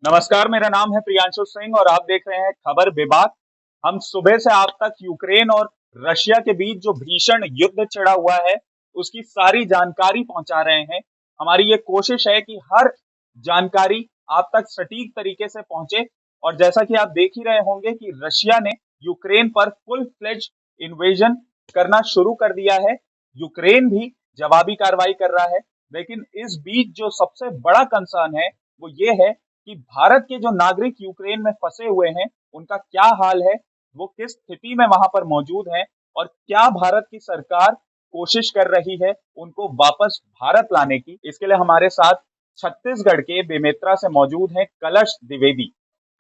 नमस्कार, मेरा नाम है प्रियांशु सिंह और आप देख रहे हैं खबर विभाग। हम सुबह से आप तक यूक्रेन और रशिया के बीच जो भीषण युद्ध छिड़ा हुआ है, उसकी सारी जानकारी पहुंचा रहे हैं। हमारी ये कोशिश है कि हर जानकारी आप तक सटीक तरीके से पहुंचे। और जैसा कि आप देख ही रहे होंगे कि रशिया ने यूक्रेन पर फुल फ्लेज इन्वेजन करना शुरू कर दिया है। यूक्रेन भी जवाबी कार्रवाई कर रहा है। लेकिन इस बीच जो सबसे बड़ा कंसर्न है वो ये है कि भारत के जो नागरिक यूक्रेन में फंसे हुए हैं उनका क्या हाल है, वो किस स्थिति में वहां पर मौजूद हैं और क्या भारत की सरकार कोशिश कर रही है उनको वापस भारत लाने की। इसके लिए हमारे साथ छत्तीसगढ़ के बेमेतरा से मौजूद हैं कलश द्विवेदी।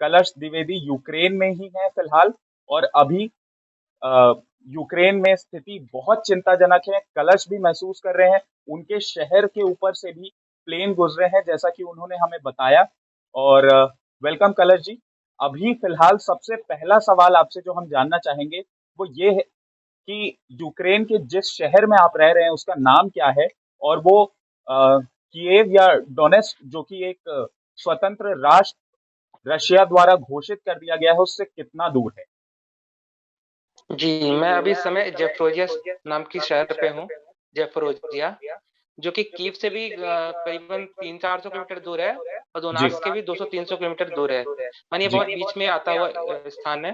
कलश द्विवेदी यूक्रेन में ही है फिलहाल और अभी अ, यूक्रेन में स्थिति बहुत चिंताजनक है। कलश भी महसूस कर रहे हैं, उनके शहर के ऊपर से भी प्लेन गुजरे हैं जैसा कि उन्होंने हमें बताया। और वेलकम कलश जी। अभी फिलहाल सबसे पहला सवाल आपसे जो हम जानना चाहेंगे वो ये है कि यूक्रेन के जिस शहर में आप रह रहे हैं उसका नाम क्या है और वो किएव या डोनेस्क जो कि एक स्वतंत्र राष्ट्र रशिया द्वारा घोषित कर दिया गया है उससे कितना दूर है। जी, मैं अभी इस समय ज़ेपोरिज़िया नाम की शहर पे हूँ, ज़ेपोरिज़िया, जो कि कीव से भी करीबन 300-400 किलोमीटर दूर है और जी दोनास्क के भी 200-300 किलोमीटर दूर है। मानिए जी बहुत बीच में आता हुआ स्थान है।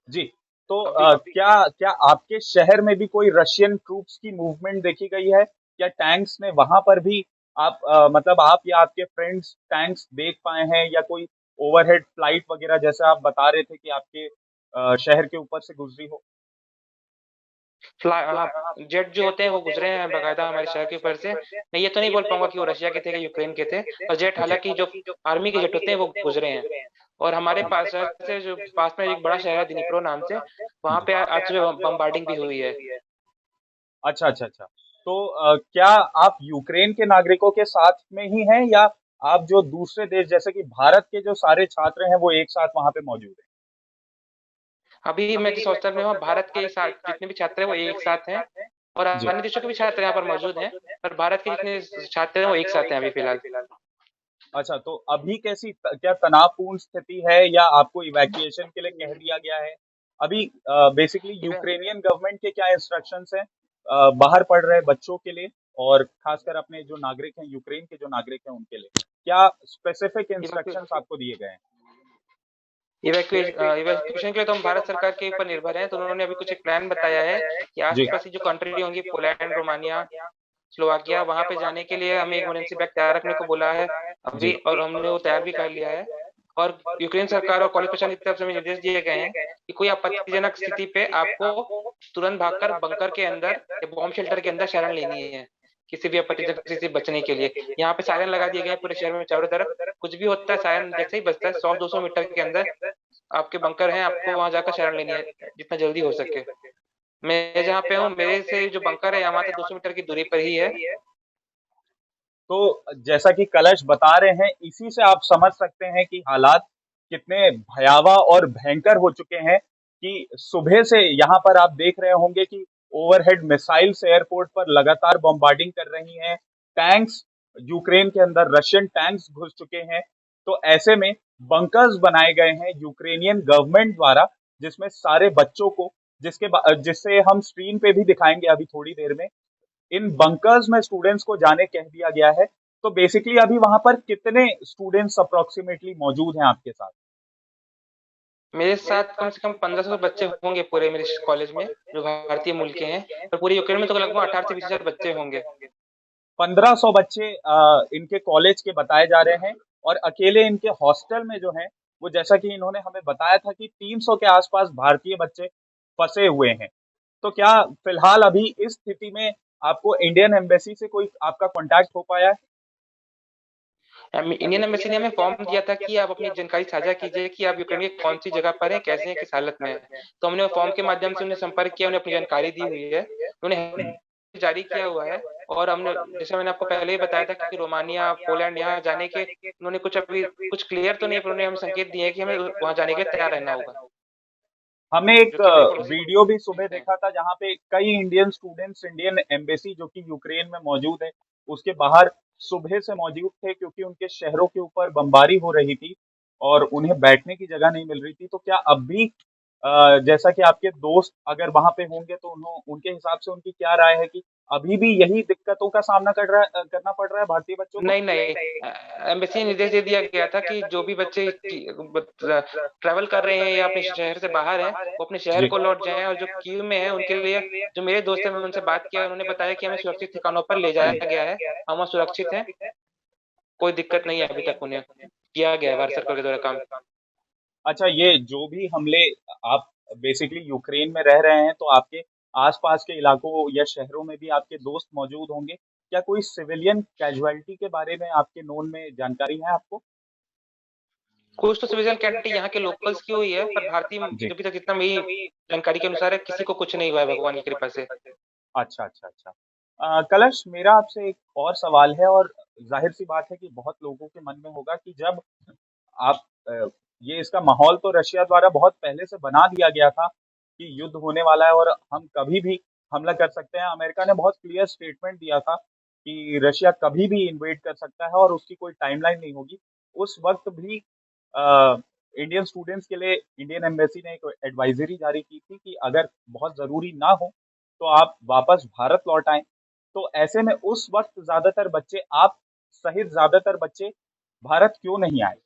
जी। तो अभी क्या क्या आपके शहर में भी कोई रशियन ट्रूप्स की मूवमेंट देखी गई है? क्या टैंक्स ने वहां पर भी आप मतलब आप या आपके फ्रेंड्स टैंक्स देख पाए हैं या कोई ओवरहेड फ्लाइट वगैरह जैसे आप बता रहे थे कि आपके शहर के ऊपर से गुजरी हो? हाँ, जेट जो होते हैं वो गुज़रे हैं बाकायदा हमारे शहर के ऊपर से। मैं ये तो नहीं बोल पाऊँगा कि वो रशिया के थे या यूक्रेन के थे, और जेट जी हालाँकि जो आर्मी के जेट होते हैं वो गुज़रे हैं। और हमारे पास शहर से जो पास में एक बड़ा शहर है दिनीप्रो नाम से, वहाँ जी। पे आज सुबह बमबार्डिंग भी हुई है। अच्छा अच्छा अच्छा। तो क्या आप यूक्रेन के नागरिकों के साथ में ही हैं या आप जो दूसरे देश जैसे कि भारत के जो सारे छात्र हैं वो एक साथ वहां पे मौजूद हैं? अभी मैं जिस हॉस्टल में हूँ, भारत के साथ जितने भी छात्र हैं वो एक साथ हैं, और जी। अन्य देशों के भी छात्र यहाँ पर मौजूद हैं, पर भारत के जितने छात्र हैं वो एक साथ हैं अभी फ़िलहाल। अच्छा, तो अभी कैसी क्या तनावपूर्ण स्थिति है या आपको इवैक्यूएशन के लिए कह दिया गया है? अभी बेसिकली इवे यूक्रेनियन गवर्नमेंट के क्या इंस्ट्रक्शंस हैं बाहर पढ़ रहे बच्चों के लिए और खासकर अपने जो नागरिक हैं यूक्रेन के जो नागरिक हैं उनके लिए? क्या स्पेसिफिक इवैक्यू इंस्ट्रक्शंस आपको दिए गए हैं? इवैक्यूएशन के लिए तो हम भारत सरकार के ऊपर निर्भर हैं, तो उन्होंने अभी कुछ एक प्लान बताया है कि जी। आस-पास की जो कंट्री होंगी पोलैंड, रोमानिया, स्लोवाकिया, वहाँ पे जाने के लिए हमें इमरजेंसी बैग तैयार रखने को बोला है जी। अभी, और हमने वो तैयार भी कर लिया है। और यूक्रेन सरकार और कॉलेज प्रशासन की तरफ से हमें निर्देश दिए गए हैं कि कोई आपत्तिजनक स्थिति पे आपको तुरंत भागकर बंकर के अंदर या बॉम्ब शेल्टर के अंदर शरण लेनी है, किसी भी आपत्तिजनक स्थिति से बचने के लिए। यहाँ पे सायरन लगा दिए गए हैं पूरे शहर में चारों तरफ, कुछ भी होता है सायरन जैसे ही बजता है 100-200 मीटर के अंदर आपके बंकर हैं, आपको वहाँ जाकर शरण लेनी है जितना जल्दी हो सके। मैं जहाँ पे हूँ मेरे से जो बंकर है यहाँ से 200 मीटर की दूरी पर ही है। तो जैसा कि कलश बता रहे हैं इसी से आप समझ सकते हैं कि हालात कितने भयावह और भयंकर हो चुके हैं कि सुबह से यहाँ पर आप देख रहे होंगे कि ओवरहेड मिसाइल्स एयरपोर्ट पर लगातार बम्बार्डिंग कर रही हैं। टैंक्स यूक्रेन के अंदर रशियन टैंक्स घुस चुके हैं। तो ऐसे में बंकर्स बनाए गए हैं यूक्रेनियन गवर्नमेंट द्वारा जिसमें सारे बच्चों को जिससे हम स्क्रीन पे भी दिखाएंगे अभी थोड़ी देर में। इन बंकर्स में स्टूडेंट्स को जाने कह दिया गया है। तो बेसिकली अभी वहां पर कितने स्टूडेंट्स अप्रोक्सीमेटली मौजूद हैं आपके साथ? मेरे साथ कम से कम 1500 बच्चे होंगे पूरे मेरे कॉलेज में, जो भारतीय मूल के हैं, और पूरे यूक्रेन में तो लगभग 18 से 20 हजार बच्चे होंगे। 1500 बच्चे इनके कॉलेज के बताए जा रहे हैं और अकेले इनके हॉस्टल में जो हैं वो जैसा कि इन्होंने हमें बताया था कि 300 के आसपास भारतीय बच्चे फंसे हुए हैं। तो क्या फिलहाल अभी इस स्थिति में आपको इंडियन एम्बेसी से कोई आपका कांटेक्ट हो पाया है? इंडियन एम्बेसी ने हमें फॉर्म दिया था कि आप अपनी जानकारी साझा कीजिए कि आप यूक्रेन की कौन सी जगह पर हैं, कैसे हैं, किस हालत में हैं। तो हमने वो फॉर्म के माध्यम से उन्हें संपर्क किया, उन्हें अपनी जानकारी दी हुई है, उन्हें जारी किया हुआ है। और हमने, जैसे मैंने आपको पहले ही बताया था कि रोमानिया, पोलैंड यहाँ जाने के उन्होंने कुछ अभी कुछ क्लियर तो नहीं, पर उन्होंने हमें संकेत दिए हैं कि हमें वहाँ जाने के लिए तैयार रहना होगा, हमने एक जो कि हमारे पड़ोसी वीडियो भी सुबह देश हैं। देखा था जहां पे कई इंडियन स्टूडेंट्स इंडियन एम्बेसी जो कि यूक्रेन में मौजूद है उसके बाहर सुबह से मौजूद थे, क्योंकि उनके शहरों के ऊपर बमबारी हो रही थी और उन्हें बैठने की जगह नहीं मिल रही थी। तो क्या अब भी जैसा कि आपके दोस्त अगर वहाँ पे होंगे तो उनके हिसाब से उनकी क्या राय है कि अभी भी यही दिक्कतों का सामना करना पड़ रहा है भारतीय बच्चों को? नहीं नहीं, एम्बेसी ने निर्देश दे दिया गया था कि जो भी बच्चे ट्रैवल कर रहे हैं या अपने शहर से बाहर हैं, वो अपने शहर जी। को लौट जाएं, और जो क्यू में है उनके लिए, जो मेरे दोस्त हैं, मैंने उनसे बात किया, उन्होंने बताया कि हमें सुरक्षित ठिकानों पर ले जाया गया है, हम वहाँ सुरक्षित हैं, कोई दिक्कत नहीं है अभी तक, उन्हें किया गया है भारत सरकार के द्वारा काम। अच्छा, ये जो भी हमले, आप बेसिकली यूक्रेन में रह रहे हैं, तो आपके आसपास के इलाकों या शहरों में भी आपके दोस्त मौजूद होंगे। क्या कोई सिविलियन कैजुअलिटी के बारे में आपके नोन में जानकारी है आपको? कुछ तो सिविल कैडेट यहाँ के लोकल्स की हुई है, पर भारतीय जी। अभी तक जितना मेरी जानकारी के अनुसार है, किसी को कुछ नहीं हुआ है भगवान की कृपा से। अच्छा, अच्छा, अच्छा। कलश, मेरा आपसे एक और सवाल है, और ज़ाहिर-सी बात है कि बहुत लोगों के मन में होगा कि जब आप ये इसका माहौल तो रशिया द्वारा बहुत पहले से बना दिया गया था कि युद्ध होने वाला है और हम कभी भी हमला कर सकते हैं। अमेरिका ने बहुत क्लियर स्टेटमेंट दिया था कि रशिया कभी भी इन्वेड कर सकता है और उसकी कोई टाइमलाइन नहीं होगी। उस वक़्त भी इंडियन स्टूडेंट्स के लिए इंडियन एम्बेसी ने एक एडवाइज़री जारी की थी कि अगर बहुत ज़रूरी ना हो, तो आप वापस भारत लौट आएँ। तो ऐसे में उस वक़्त ज़्यादातर बच्चे, आप सहित ज़्यादातर बच्चे भारत क्यों नहीं आए?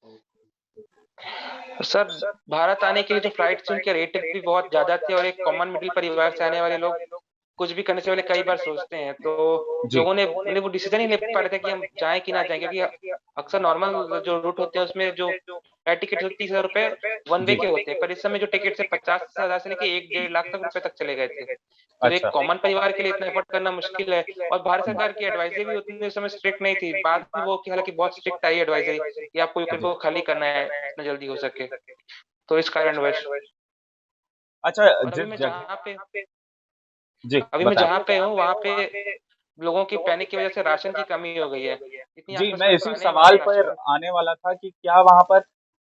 सर, भारत आने के लिए जो फ्लाइट्स उनके रेट भी बहुत ज्यादा थे, और एक कॉमन मिडिल परिवार से आने वाले लोग कुछ भी करने से पहले कई बार सोचते हैं, तो जी। लोगों ने वो डिसीजन ही नहीं ले पा रहे थे कि हम जाएं कि ना जाएं, क्योंकि अक्सर नॉर्मल जो रूट होते हैं उसमें जो एयर टिकट होती है 30,000 रुपए वन वे जी। के होते हैं, पर इस समय जो टिकट से 50,000 से लेके 1 1.5 लाख तक रुपए तक चले गए थे। तो एक अच्छा। कॉमन परिवार के लिए इतना एफर्ट करना मुश्किल है, और भारत हुँ। सरकार की एडवाइजरी भी उतनी उस समय स्ट्रिक्ट नहीं थी, बाद में वो हालांकि बहुत स्ट्रिक्ट आई एडवाइजरी कि आपको यूक्रेन जी। को खाली करना है जितना जल्दी हो सके, तो इस कारणवश। अच्छा, और जिस जगह, जी, अभी मैं बताएँ। जहाँ पे हूँ वहाँ पे लोगों की पैनिक की वजह से राशन की कमी हो गई है, इतनी जी, आसपास मैं में इसी दुकानें हैं वहाँ सवाल पे पर राशन। आने वाला था कि क्या वहाँ पर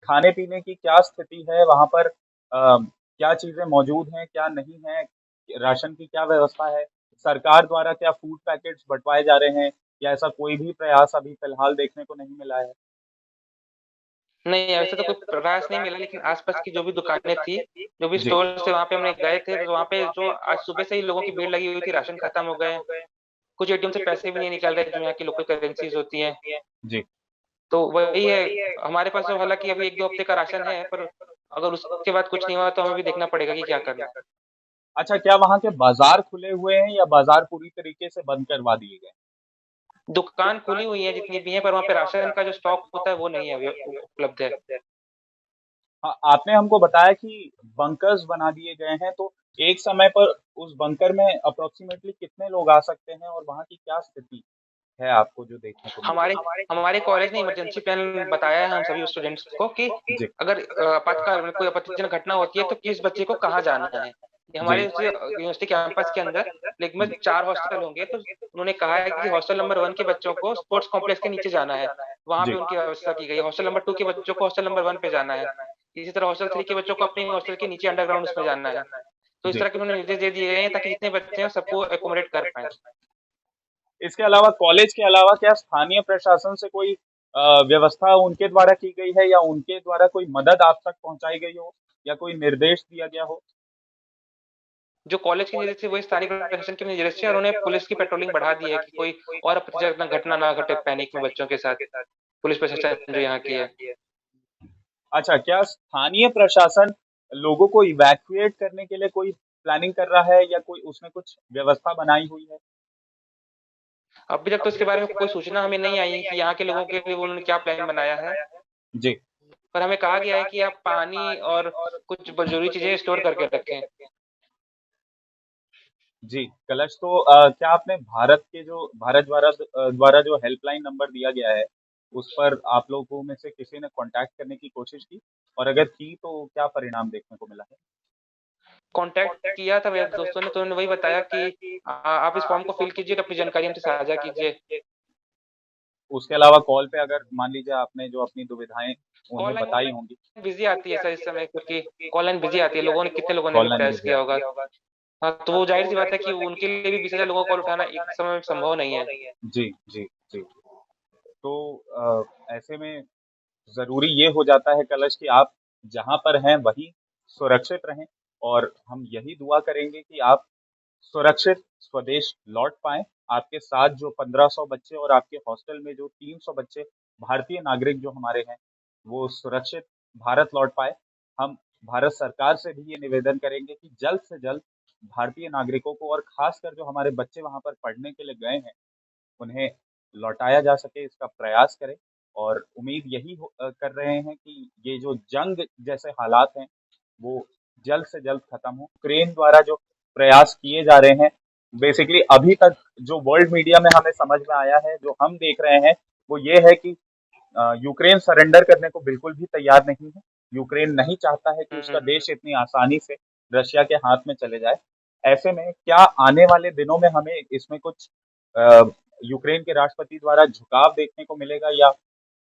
खाने-पीने की क्या स्थिति है? वहाँ पर क्या चीज़ें मौजूद हैं, क्या नहीं हैं? राशन की क्या व्यवस्था है? सरकार द्वारा क्या फूड पैकेट्स बँटवाए जा रहे हैं, या ऐसा कोई भी प्रयास अभी फ़िलहाल देखने को नहीं मिला है? नहीं, ऐसे तो कोई प्रयास नहीं मिला, लेकिन आसपास की जो भी दुकानें थी, जो भी जी। स्टोर थे, वहाँ पे हमने गए थे, तो वहाँ पे जो आज सुबह से ही लोगों की भीड़ लगी हुई थी, राशन खत्म हो गए, कुछ एटीएम से पैसे भी नहीं निकल रहे जो यहाँ की लोकल करेंसीज होती हैं। जी। तो वही है, हमारे पास तो हालांकि अभी 1 2 हफ्ते का राशन है, पर अगर उसके बाद कुछ नहीं हुआ तो हमें भी देखना पड़ेगा कि क्या करना है। अच्छा, क्या वहाँ के बाज़ार खुले हुए हैं या बाज़ार पूरी तरीके से बंद करवा दिए गए? दुकान खुली हुई है जितनी भी है, पर वहाँ पे राशन का जो स्टॉक होता है वो नहीं है, अभी उपलब्ध है। हाँ, आपने हमको बताया कि बंकर्स बना दिए गए हैं, तो एक समय पर उस बंकर में अप्रॉक्सिमेटली कितने लोग आ सकते हैं और वहाँ की क्या स्थिति है आपको जो देखने को मिल रही हमारे हमारे कॉलेज ने इमरजेंसी प्लान बताया है हम सभी स्टूडेंट्स को कि है? जी। अगर आपातकाल में कोई आपत्तिजनक घटना होती है तो किस बच्चे को कहाँ जाना है। ये हमारे जी। यूनिवर्सिटी कैंपस के अंदर लेकिन में जी। 4 हॉस्टल होंगे, तो उन्होंने कहा है कि हॉस्टल नंबर 1 के बच्चों को स्पोर्ट्स कॉम्प्लेक्स के नीचे जाना है, वहां पे जी। उनकी व्यवस्था की गई है। हॉस्टल नंबर 2 के बच्चों को हॉस्टल नंबर 1 पे जाना है, इसी तरह हॉस्टल 3 के बच्चों को अपने हॉस्टल के नीचे अंडरग्राउंड उसमें जाना है। तो इस जी। तरह के उन्होंने निर्देश दे दिए गए हैं ताकि जितने बच्चे हैं सबको एकोमोडेट कर पाए। इसके अलावा कॉलेज के अलावा क्या स्थानीय प्रशासन से कोई व्यवस्था उनके द्वारा की गई है, या उनके द्वारा कोई मदद आप तक पहुँचाई गई हो, या कोई निर्देश दिया गया हो? जो कॉलेज के निर्देश थे वही स्थानीय प्रशासन के निर्देश थे, और उन्हें पुलिस की पेट्रोलिंग बढ़ा दी है कि कोई और आपत्तिजनक घटना ना घटे पैनिक में बच्चों के साथ। पुलिस प्रशासन जो यहाँ की है। अच्छा, क्या स्थानीय प्रशासन लोगों को इवैक्यूएट करने के लिए कोई प्लानिंग कर रहा है, या कोई उसने कुछ व्यवस्था बनाई हुई है? अभी तक तो इसके बारे में कोई सूचना हमें नहीं आई है कि यहाँ के लोगों के लिए उन्होंने क्या प्लान बनाया है, जी। पर हमें कहा गया है कि आप पानी और कुछ जरूरी चीजें स्टोर करके रखें। जी, कलश, तो क्या आपने भारत द्वारा जो हेल्पलाइन नंबर दिया गया है, उस पर आप लोगों में से किसी ने कॉन्टैक्ट करने की कोशिश की? और अगर की, तो क्या परिणाम देखने को मिला है? कांटेक्ट किया था मेरे दोस्तों ने, तो उन्होंने वही बताया कि आप इस फॉर्म को फिल कीजिए, अपनी जानकारी हमसे साझा कीजिए। उसके अलावा कॉल पे अगर मान लीजिए आपने जो अपनी दुविधाएँ कॉल उन्हें लाइन बताई होंगी, बिजी आती है सर इस समय, क्योंकि कॉल लाइन बिजी आती है, लोगों ने कितने लोगों ने कॉल भी लाइन प्रयास बिज़ी किया आती होगा। है। हाँ, तो वो जाहिर सी बात है कि उनके लिए भी 20,000 लोगों को उठाना एक समय में संभव नहीं है। जी, जी, जी। तो ऐसे में ज़रूरी ये हो जाता है कलश कि आप जहाँ पर हैं वहीं सुरक्षित रहें, और हम यही दुआ करेंगे कि आप सुरक्षित स्वदेश लौट पाएँ। आपके साथ जो 1500 बच्चे और आपके हॉस्टल में जो 300 बच्चे भारतीय नागरिक जो हमारे हैं, वो सुरक्षित भारत लौट पाएँ। हम भारत सरकार से भी ये निवेदन करेंगे कि जल्द से जल्द भारतीय नागरिकों को, और ख़ासकर जो हमारे बच्चे वहाँ पर पढ़ने के लिए गए हैं, उन्हें लौटाया जा सके, इसका प्रयास करें। और उम्मीद यही कर रहे हैं कि ये जो जंग जैसे हालात हैं, वो जल्द से जल्द खत्म हो। यूक्रेन द्वारा जो प्रयास किए जा रहे हैं, बेसिकली अभी तक जो वर्ल्ड मीडिया में हमें समझ में आया है, जो हम देख रहे हैं, वो ये है कि यूक्रेन सरेंडर करने को बिल्कुल भी तैयार नहीं है। यूक्रेन नहीं चाहता है कि उसका हम्म। देश इतनी आसानी से रशिया के हाथ में चले जाए। ऐसे में क्या आने वाले दिनों में हमें इसमें कुछ अ, यूक्रेन के राष्ट्रपति द्वारा झुकाव देखने को मिलेगा, या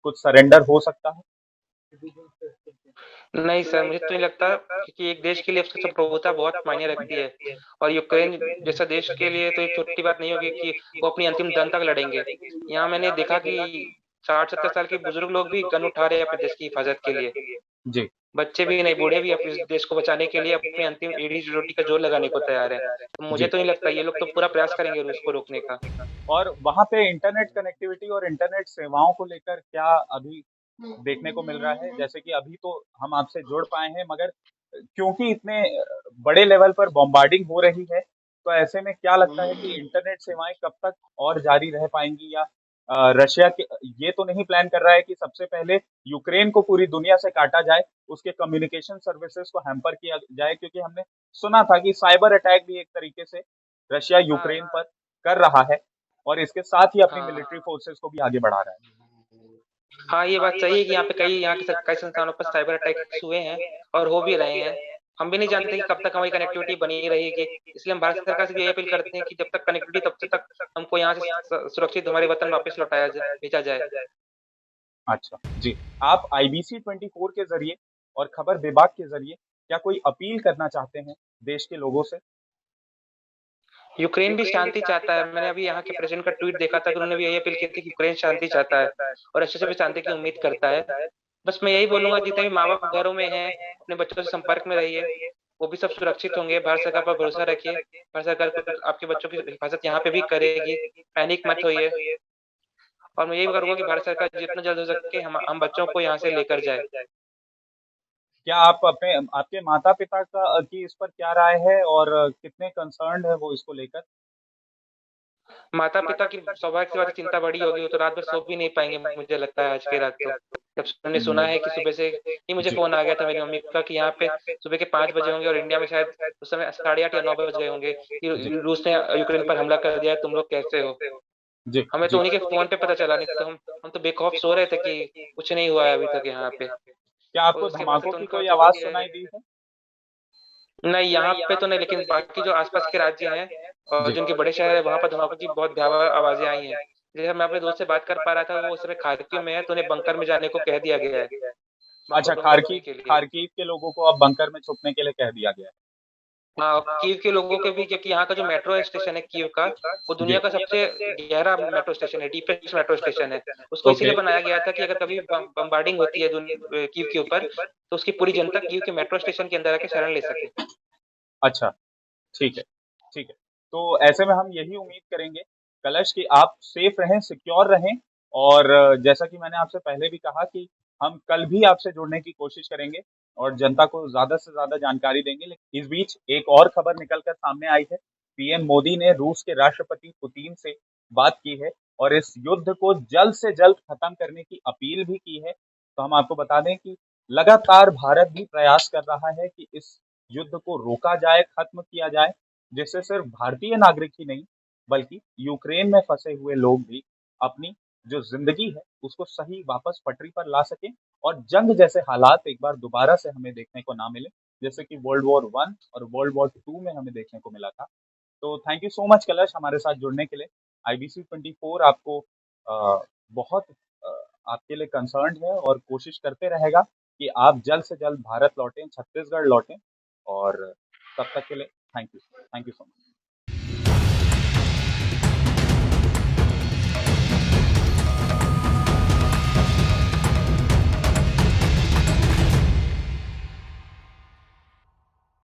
कुछ सरेंडर हो सकता है? नहीं सर, मुझे तो नहीं लगता, क्योंकि एक देश के लिए उसकी संप्रभुता बहुत मायने रखती है। और यूक्रेन जैसा देश के लिए तो एक छोटी बात नहीं होगी कि वो अपनी अंतिम दम तक लड़ेंगे। यहाँ मैंने देखा कि 60-70 साल के बुजुर्ग लोग भी गन उठा रहे हैं अपने देश की हिफाजत के लिए। जी। बच्चे भी नहीं, बूढ़े भी अपने देश को बचाने के लिए अपनी अंतिम एड़ी रोटी का जोर लगाने को तैयार है। तो मुझे जी। तो नहीं लगता, ये लोग तो पूरा प्रयास करेंगे रूस को रोकने का। और वहाँ पे इंटरनेट कनेक्टिविटी और इंटरनेट सेवाओं को लेकर क्या अभी देखने को मिल रहा है? जैसे कि अभी तो हम आपसे जुड़ पाए हैं, मगर क्योंकि इतने बड़े लेवल पर बॉम्बार्डिंग हो रही है, तो ऐसे में क्या लगता है कि इंटरनेट सेवाएं कब तक और जारी रह पाएंगी, या रशिया के ये तो नहीं प्लान कर रहा है कि सबसे पहले यूक्रेन को पूरी दुनिया से काटा जाए, उसके कम्युनिकेशन सर्विसेज को हैम्पर किया जाए, क्योंकि हमने सुना था कि साइबर अटैक भी एक तरीके से रशिया यूक्रेन हाँ, पर कर रहा है, और इसके साथ ही अपनी हाँ, मिलिट्री फोर्सेस को भी आगे बढ़ा रहा है। हाँ, ये बात सही है कि यहाँ पे कई यहाँ के कई संस्थानों पर साइबर अटैक्स हुए हैं और हो भी रहे हैं। हम भी नहीं जानते कि कब तक हमारी कनेक्टिविटी बनी रहेगी। इसलिए हम भारत सरकार से भी यही अपील करते हैं कि जब तक कनेक्टिविटी, तब तक हमको यहाँ से सुरक्षित हमारे वतन वापस लौटाया जाए, भेजा जाए। अच्छा, जी। आप आईबीसी 24 के ज़रिए और खबर विभाग के ज़रिए क्या कोई अपील करना चाहते हैं देश के लोगों से? यूक्रेन भी शांति चाहता है। मैंने अभी यहाँ के प्रेसिडेंट का ट्वीट देखा था कि उन्होंने भी यही अपील की थी कि यूक्रेन शांति चाहता है और रशिया से भी शांति की उम्मीद करता है। बस मैं यही बोलूंगा, जितने भी माँ बाप घरों में हैं, अपने बच्चों से संपर्क में रहिए। वो भी सब सुरक्षित होंगे। भारत सरकार पर भरोसा रखिए। भारत सरकार कुछ आपके बच्चों की हिफाजत यहाँ पे भी करेगी। पैनिक मत होइए। और मैं यही करूंगा कि भारत सरकार जितना जल्द हो सके हम बच्चों को यहाँ से लेकर जाए। क्या आप अपने आपके माता-पिता का की इस पर क्या राय है, और कितने कंसर्न्ड है वो इसको लेकर? माता पिता की स्वाभाविक सी बात है, चिंता बड़ी होगी। वो तो रात भर सो भी नहीं पाएंगे, मुझे लगता है आज की रात तो। जब उन्होंने सुना है कि सुबह से ही मुझे जी। फोन आ गया था मेरी मम्मी का कि यहाँ पे सुबह के 5 बजे होंगे और इंडिया में शायद उस समय 8:30 या 9 बज गए होंगे जी। कि रूस ने यूक्रेन पर हमला कर दिया है, तुम लोग कैसे हो। जी, हमें तो जी। उन्हीं के फोन पे पता चला, नहीं तो हम तो बेखौफ सो रहे थे कि कुछ नहीं हुआ है अभी तक यहाँ पे। क्या और आपको उसके बाद से धमाकों तो की उनका कोई जो आवाज़ सुनाई दी है? नहीं, यहाँ पे तो नहीं, लेकिन बाकी जो आसपास के राज्य हैं और जी। जिनके बड़े शहर है, वहां पर धमाकों की बहुत भयावह आवाजें आई हैं। जैसे मैं अपने दोस्त से बात कर पा रहा था, वो उस समय खार्किव में है, तो उन्हें बंकर में जाने को कह दिया गया है अच्छा, धमाकों से बचने खार्किव के लिए। खार्किव के लोगों को अब बंकर में छुपने के लिए कह दिया गया है। हाँ, और कीव के लोगों के भी, क्योंकि यहाँ का जो मेट्रो स्टेशन है कीव का, वो जी। दुनिया का सबसे गहरा मेट्रो स्टेशन है, डीपेस्ट मेट्रो स्टेशन है। उसको ओके। इसीलिए बनाया गया था कि अगर कभी बम्बार्डिंग होती है कीव के ऊपर, तो उसकी पूरी जनता कीव के मेट्रो स्टेशन के अंदर आके शरण ले सके। अच्छा, ठीक है, ठीक है। तो ऐसे में हम यही उम्मीद करेंगे कलश कि आप सेफ रहें, सिक्योर रहें, और जैसा कि मैंने आपसे पहले भी कहा कि हम कल भी आपसे जुड़ने की कोशिश करेंगे और जनता को ज़्यादा से ज़्यादा जानकारी देंगे। लेकिन इस बीच एक और खबर निकल कर सामने आई है। पीएम मोदी ने रूस के राष्ट्रपति पुतिन से बात की है और इस युद्ध को जल्द से जल्द खत्म करने की अपील भी की है। तो हम आपको बता दें कि लगातार भारत भी प्रयास कर रहा है कि इस युद्ध को रोका जाए, खत्म किया जाए, जिससे सिर्फ भारतीय नागरिक ही नहीं, बल्कि यूक्रेन में फंसे हुए लोग भी अपनी जो ज़िंदगी है, उसको सही वापस पटरी पर ला सकें, और जंग जैसे हालात एक बार दोबारा से हमें देखने को ना मिले, जैसे कि वर्ल्ड वॉर 1 और वर्ल्ड वॉर 2 में हमें देखने को मिला था। तो थैंक यू सो मच कलश हमारे साथ जुड़ने के लिए। आईबीसी 24 आपको बहुत आपके लिए कंसर्न्ड है और कोशिश करते रहेगा कि आप जल्द से जल्द भारत लौटें, छत्तीसगढ़ लौटें, और तब तक के लिए थैंक यू सो मच।